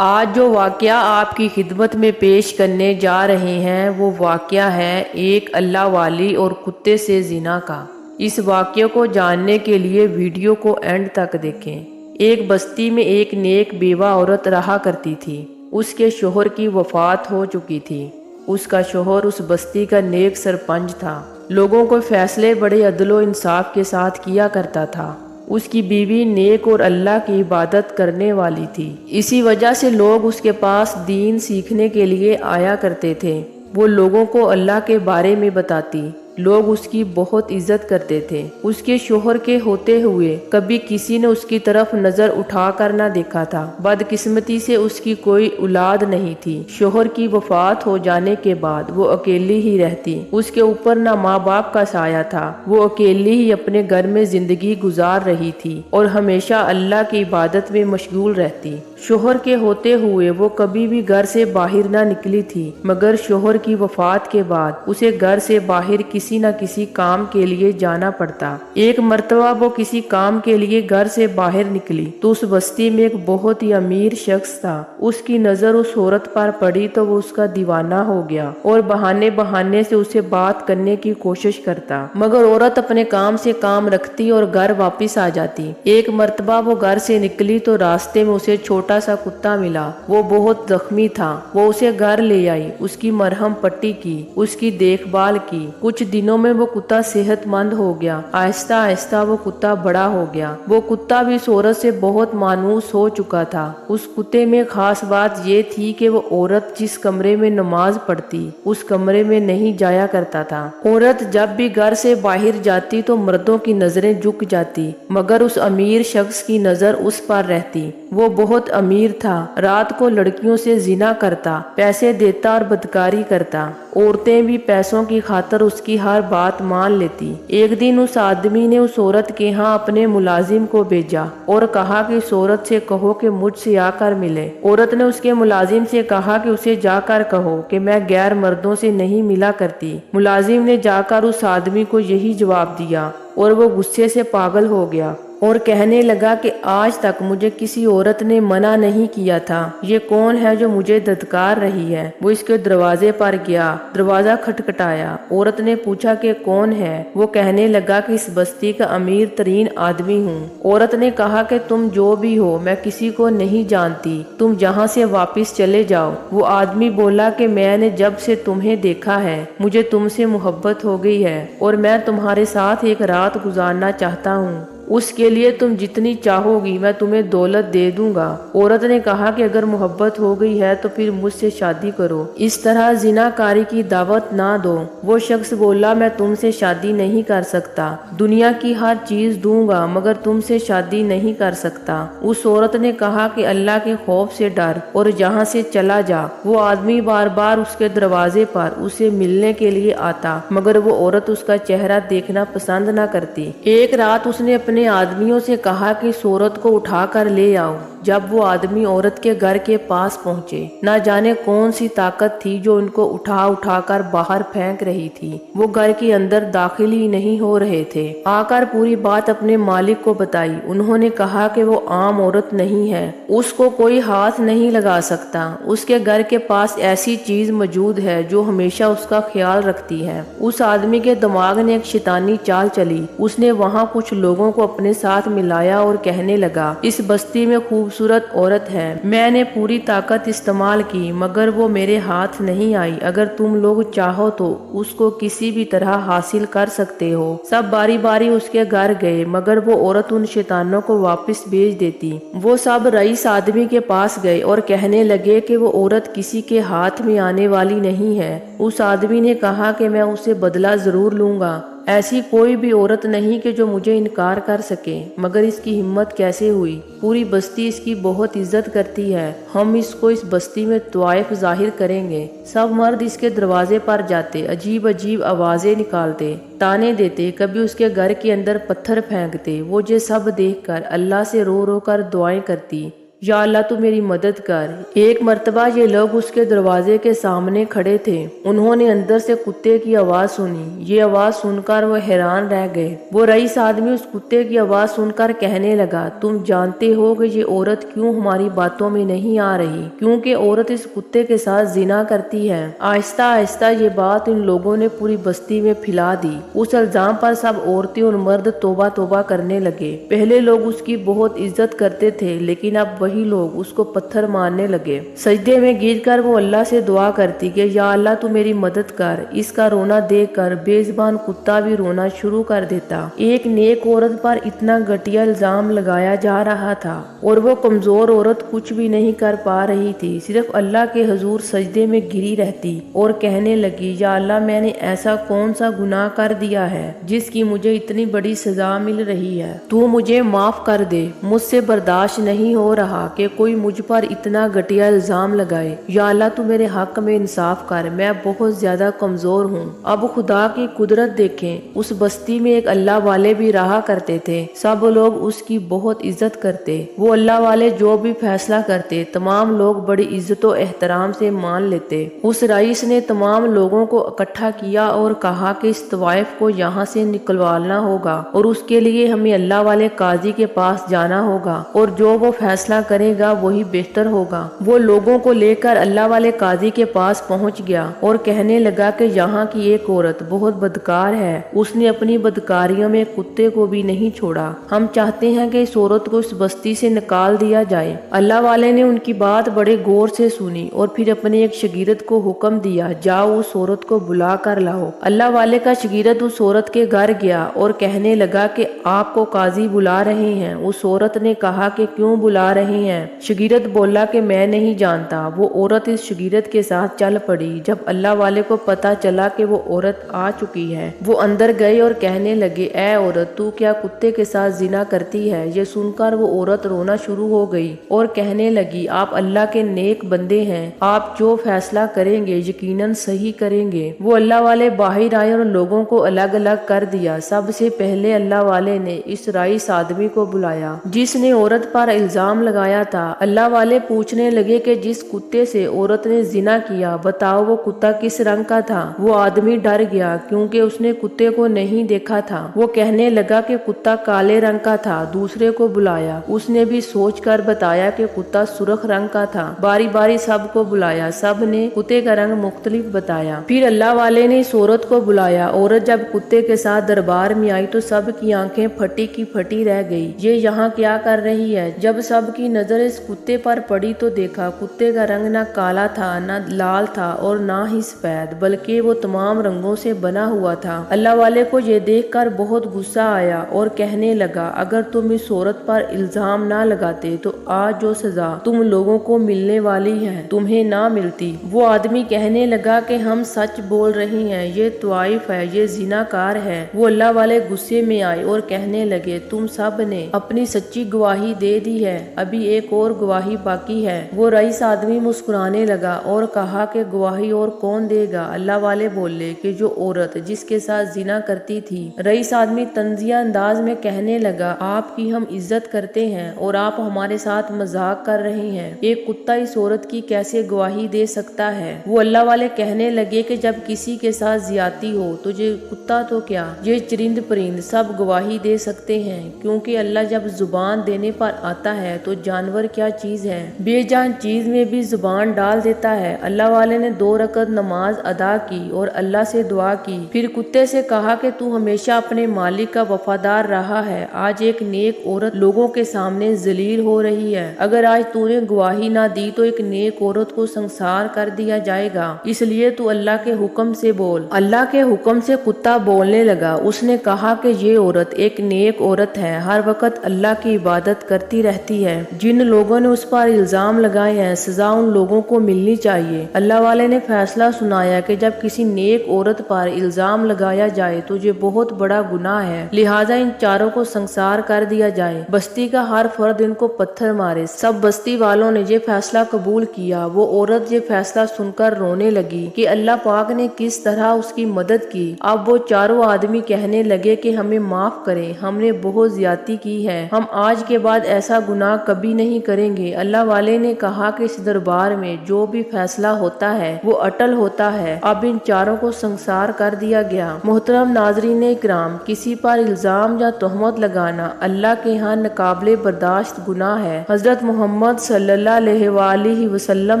آج جو واقعہ آپ کی خدمت میں پیش کرنے جا رہے ہیں وہ واقعہ ہے ایک اللہ والی اور کتے سے زنا کا۔ اس واقعے کو جاننے کے لیے ویڈیو کو اینڈ تک دیکھیں۔ ایک بستی میں ایک نیک بیوہ عورت رہا کرتی تھی۔ اس کے شوہر کی وفات ہو چکی تھی۔ اس کا شوہر اس بستی کا نیک سرپنچ تھا۔ لوگوں کو فیصلے بڑے عدل و انصاف کے ساتھ کیا کرتا تھا۔ اس کی بیوی نیک اور اللہ کی عبادت کرنے والی تھی۔ اسی وجہ سے لوگ اس کے پاس دین سیکھنے کے لیے آیا کرتے تھے۔ وہ لوگوں کو اللہ کے بارے میں بتاتی۔ لوگ اس کی بہت عزت کرتے تھے۔ اس کے شوہر کے ہوتے ہوئے کبھی کسی نے اس کی طرف نظر اٹھا کر نہ دیکھا تھا۔ بدقسمتی سے اس کی کوئی اولاد نہیں تھی۔ شوہر کی وفات ہو جانے کے بعد وہ اکیلی ہی رہتی۔ اس کے اوپر نہ ماں باپ کا سایہ تھا۔ وہ اکیلی ہی اپنے گھر میں زندگی گزار رہی تھی اور ہمیشہ اللہ کی عبادت میں مشغول رہتی۔ شوہر کے ہوتے ہوئے وہ کبھی بھی گھر سے باہر نہ نکلی تھی، مگر شوہر کی وفات کے بعد اسے گھر سے باہر کسی نہ کسی کام کے لیے جانا پڑتا۔ ایک مرتبہ وہ کسی کام کے لیے گھر سے باہر نکلی تو اس بستی میں ایک بہت ہی امیر شخص تھا۔ اس کی نظر اس عورت پر پڑی تو وہ اس کا دیوانہ ہو گیا اور بہانے بہانے سے اسے بات کرنے کی کوشش کرتا، مگر عورت اپنے کام سے کام رکھتی اور گھر واپس آ جاتی۔ ایک مرتبہ وہ گھر سے نکلی تو راستے میں اسے چھوٹا سا کتا ملا۔ وہ بہت زخمی تھا۔ وہ اسے گھر لے آئی، اس کی مرہم پٹی کی، اس کی دیکھ بھال کی۔ کچھ دنوں میں وہ کتا صحت مند ہو گیا۔ آہستہ آہستہ وہ کتا بڑا ہو گیا۔ وہ کتا بھی اس عورت سے بہت مانوس ہو چکا تھا۔ اس کتے میں خاص بات یہ تھی کہ وہ عورت جس کمرے میں نماز پڑھتی اس کمرے میں نہیں جایا کرتا تھا۔ عورت جب بھی گھر سے باہر جاتی تو مردوں کی نظریں جھک جاتی، مگر اس امیر شخص کی نظر اس پر رہتی۔ وہ بہت امیر تھا، رات کو لڑکیوں سے زنا کرتا، پیسے دیتا اور بدکاری کرتا۔ عورتیں بھی پیسوں کی خاطر اس کی ہر بات مان لیتی۔ ایک دن اس آدمی نے اس عورت کے ہاں اپنے ملازم کو بھیجا اور کہا کہ اس عورت سے کہو کہ مجھ سے آ کر ملے۔ عورت نے اس کے ملازم سے کہا کہ اسے جا کر کہو کہ میں غیر مردوں سے نہیں ملا کرتی۔ ملازم نے جا کر اس آدمی کو یہی جواب دیا اور وہ غصے سے پاگل ہو گیا اور کہنے لگا کہ آج تک مجھے کسی عورت نے منع نہیں کیا تھا۔ یہ کون ہے جو مجھے دھتکار رہی ہے؟ وہ اس کے دروازے پر گیا، دروازہ کھٹکھٹایا۔ عورت نے پوچھا کہ کون ہے؟ وہ کہنے لگا کہ اس بستی کا امیر ترین آدمی ہوں۔ عورت نے کہا کہ تم جو بھی ہو میں کسی کو نہیں جانتی، تم جہاں سے واپس چلے جاؤ۔ وہ آدمی بولا کہ میں نے جب سے تمہیں دیکھا ہے مجھے تم سے محبت ہو گئی ہے اور میں تمہارے ساتھ ایک رات گزارنا چاہتا ہوں۔ اس کے لیے تم جتنی چاہو گی میں تمہیں دولت دے دوں گا۔ عورت نے کہا کہ اگر محبت ہو گئی ہے تو پھر مجھ سے شادی کرو، اس طرح زنا کاری کی دعوت نہ دو۔ وہ شخص بولا میں تم سے شادی نہیں کر سکتا، دنیا کی ہر چیز دوں گا مگر تم سے شادی نہیں کر سکتا۔ اس عورت نے کہا کہ اللہ کے خوف سے ڈر اور یہاں سے چلا جا۔ وہ آدمی بار بار اس کے دروازے پر اسے ملنے کے لیے آتا، مگر وہ عورت اس کا چہرہ دیکھنا پسند نہ کرتی۔ ایک رات اس نے اپنے آدمیوں سے کہا کہ اس عورت کو اٹھا کر لے آؤ۔ جب وہ آدمی عورت کے گھر کے پاس پہنچے، نہ جانے کون سی طاقت تھی جو ان کو اٹھا اٹھا کر باہر پھینک رہی تھی۔ وہ گھر کے اندر داخل ہی نہیں ہو رہے تھے۔ آ کر پوری بات اپنے مالک کو بتائی۔ انہوں نے کہا کہ وہ عام عورت نہیں ہے، اس کو کوئی ہاتھ نہیں لگا سکتا۔ اس کے گھر کے پاس ایسی چیز موجود ہے جو ہمیشہ اس کا خیال رکھتی ہے۔ اس آدمی کے دماغ نے ایک شیطانی چال چلی۔ اس نے وہاں کچھ لوگوں کو اپنے ساتھ ملایا اور کہنے لگا اس بستی میں خوبصورت عورت ہے، میں نے پوری طاقت استعمال کی مگر وہ میرے ہاتھ نہیں آئی۔ اگر تم لوگ چاہو تو اس کو کسی بھی طرح حاصل کر سکتے ہو۔ سب باری باری اس کے گھر گئے مگر وہ عورت ان شیطانوں کو واپس بھیج دیتی۔ وہ سب رئیس آدمی کے پاس گئے اور کہنے لگے کہ وہ عورت کسی کے ہاتھ میں آنے والی نہیں ہے۔ اس آدمی نے کہا کہ میں اسے بدلہ ضرور لوں گا۔ ایسی کوئی بھی عورت نہیں کہ جو مجھے انکار کر سکے، مگر اس کی ہمت کیسے ہوئی؟ پوری بستی اس کی بہت عزت کرتی ہے، ہم اس کو اس بستی میں طوائف ظاہر کریں گے۔ سب مرد اس کے دروازے پر جاتے، عجیب عجیب آوازیں نکالتے، تانے دیتے، کبھی اس کے گھر کے اندر پتھر پھینکتے۔ وہ یہ سب دیکھ کر اللہ سے رو رو کر دعائیں کرتی या अल्लाह तू मेरी मदद कर। एक मर्तबा ये लोग उसके दरवाजे के सामने खड़े थे। उन्होंने अंदर से कुत्ते की आवाज सुनी। ये आवाज सुनकर वो हैरान रह गए। वो रईस आदमी उस कुत्ते की आवाज सुनकर कहने लगा, तुम जानते हो कि ये औरत क्यों हमारी बातों में नहीं आ रही? क्योंकि औरत इस कुत्ते के साथ जिना करती है। आहिस्ता आहिस्ता ये बात इन लोगों ने पूरी बस्ती में फैला दी। उस इल्जाम पर सब औरतें और मर्द तौबा तौबा करने लगे। पहले लोग उसकी बहुत इज्जत करते थे, लेकिन अब वही लोग उसको पत्थर मारने लगे। सजदे में गिरकर वो अल्लाह से दुआ करती कि या अल्लाह तू मेरी मदद कर। इसका रोना देखकर बेज़बान कुत्ता भी रोना शुरू कर देता। एक नेक औरत पर इतना घटिया इल्जाम लगाया जा रहा था और वो कमजोर औरत कुछ भी नहीं कर पा रही थी, सिर्फ अल्लाह के हुजूर सजदे में गिरी रहती और कहने लगी, या अल्लाह मैंने ऐसा कौन सा गुनाह कर दिया है जिसकी मुझे इतनी बड़ी सजा मिल रही है? तू मुझे माफ कर दे। मुझसे बर्दाश्त नहीं हो रहा कि कोई मुझ पर इतना घटिया इल्जाम लगाए। या अल्लाह तू मेरे हक में इंसाफ कर, मैं बहुत ज्यादा कमजोर हूँ। अब खुदा की कुदरत देखें, उस बस्ती में एक अल्लाह वाले भी रहा करते थे। सब लोग उसकी बहुत इज्जत करते। वो अल्लाह वाले जो भी फैसला करते तमाम लोग बड़ी इज्जत और एहतराम से मान लेते। उस रईस ने तमाम लोगों को इकट्ठा किया और कहा कि इस तवाइफ को यहाँ से निकलवाना होगा और उसके लिए हमें अल्लाह वाले काजी के पास जाना होगा और जो वो फैसला करेगा वही बेहतर होगा। वो लोगों को लेकर अल्लाह वाले काजी के पास पहुँच गया और कहने लगा कि यहाँ की एक औरत बहुत बदकार है। उसने अपनी बदकारियों में कुत्ते को भी नहीं छोड़ा। हम चाहते हैं कि इस औरत को इस बस्ती से निकाल दिया जाए। अल्लाह वाले ने उनकी बात बड़े गौर से सुनी और फिर अपने एक शगीरत को हुक्म दिया, जाओ उस औरत को बुला कर लाओ। अल्लाह वाले का शगीरत उस औरत के घर गया और कहने लगा कि आपको काजी बुला रहे हैं। उस औरत ने कहा कि क्यों बुला रहे हैं? शगीरत बोला कि मैं नहीं जानता। वो औरत इस शगीरत के साथ चल पड़ी। जब अल्लाह वाले को पता चला कि वो औरत आ चुकी है, वो अंदर गए और कहने लगे, ऐ औरत, तू क्या कुत्ते के साथ जिना करती है? ये सुनकर वो औरत रोना शुरू हो गई और कहने लगी, आप अल्लाह के नेक बंदे हैं, आप जो फैसला करेंगे यकीनन सही करेंगे। वो अल्लाह वाले बाहर आए और लोगों को अलग अलग कर दिया। सबसे पहले अल्लाह वाले ने इस रईस आदमी को बुलाया जिसने औरत पर इल्जाम लगाया था। अल्लाह वाले पूछने लगे कि जिस कुत्ते से औरत ने जिना किया, बताओ वो कुत्ता किस रंग का था? वो आदमी डर गया क्योंकि उसने कुत्ते को नहीं देखा था। वो कहने लगा कि कुत्ता काले रंग का था। दूसरे को बुलाया, उसने भी सोचकर बताया कि कुत्ता सुर्ख रंग का था। बारी बारी सबको बुलाया, सब ने कुत्ते का रंग मुख्तलिफ बताया। फिर अल्लाह वाले ने इस औरत को बुलाया। औरत जब कुत्ते के साथ दरबार में आई तो सब की आंखें फटी की फटी रह गई। ये यहाँ क्या कर रही है? जब सब की नजर इस कुत्ते पर पड़ी तो देखा कुत्ते का रंग ना काला था, ना लाल था और ना ही सफेद, बल्कि वो तमाम रंगों से बना हुआ था। अल्लाह वाले को ये देखकर बहुत गुस्सा आया और कहने लगा, अगर तुम इस औरत पर इल्जाम ना लगाते तो आज जो सजा तुम लोगों को मिलने वाली है तुम्हें ना मिलती। वो आदमी कहने लगा कि हम सच बोल रहे हैं, ये तवाइफ है, ये जिनाकार है। वो अल्लाह वाले गुस्से में आए और कहने लगे, तुम सब ने अपनी सच्ची गवाही दे दी है, अभी एक और गवाही बाकी है। वो रईस आदमी मुस्कुराने लगा और कहा कि गवाही और कौन देगा? अल्लाह वाले बोले कि जो औरत जिसके साथ जिना करती थी। रईस आदमी तंजिया अंदाज में कहने लगा, आपकी हम इज्जत करते हैं और आप हमारे साथ मजाक कर रहे हैं। एक कुत्ता इस औरत की कैसे गवाही दे सकता है? वो अल्लाह वाले कहने लगे कि जब किसी के साथ ज्यादती हो तो ये कुत्ता तो क्या, ये चरिंद परिंद सब गवाही दे सकते हैं, क्योंकि अल्लाह जब जुबान देने पर आता है तो जानवर क्या चीज है, बेजान चीज में भी जुबान डाल देता है। अल्लाह वाले ने 2 रकत नमाज अदा की और अल्लाह से दुआ की। फिर कुत्ते से कहा कि तू हमेशा अपने मालिक का वफादार रहा है, आज एक नेक औरत लोगों के सामने जलील हो रही है। अगर आज तूने गवाही ना दी तो एक नेक औरत को संसार कर दिया जाएगा, इसलिए तू अल्लाह के हुक्म से बोल। अल्लाह के हुक्म से कुत्ता बोलने लगा। उसने कहा कि ये औरत एक नेक औरत है, हर वक्त अल्लाह की इबादत करती रहती है। जिन लोगों ने उस पर इल्जाम लगाए हैं सजा उन लोगों को मिलनी चाहिए। अल्लाह वाले ने फैसला सुनाया कि जब किसी नेक औरत पर इल्जाम लगाया जाए तो ये बहुत बड़ा गुनाह है, लिहाजा इन चारों को संसार कर दिया जाए। बस्ती का हर फर्द इनको पत्थर मारे। सब बस्ती वालों ने ये फैसला कबूल किया। वो औरत ये फैसला सुनकर रोने लगी कि अल्लाह पाक ने किस तरह उसकी मदद की। अब वो चारों आदमी कहने लगे कि हमें माफ करें, हमने बहुत ज्यादती की है, हम आज के बाद ऐसा गुनाह कभी کبھی نہیں کریں گے۔ اللہ والے نے کہا کہ اس دربار میں جو بھی فیصلہ ہوتا ہے وہ اٹل ہوتا ہے۔ اب ان چاروں کو سنسار کر دیا گیا۔ محترم ناظرین اکرام، کسی پر الزام یا تہمت لگانا اللہ کے ہاں ناقابل برداشت گناہ ہے۔ حضرت محمد صلی اللہ علیہ وآلہ وسلم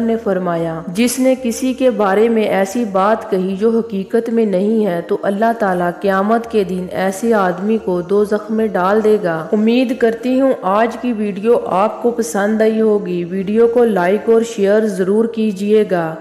نے فرمایا، جس نے کسی کے بارے میں ایسی بات کہی جو حقیقت میں نہیں ہے تو اللہ تعالیٰ قیامت کے دن ایسے آدمی کو دوزخ میں ڈال دے گا۔ امید کرتی ہوں آج کی ویڈیو آپ کو پسند آئی ہوگی۔ ویڈیو کو لائک اور شیئر ضرور کیجیے گا۔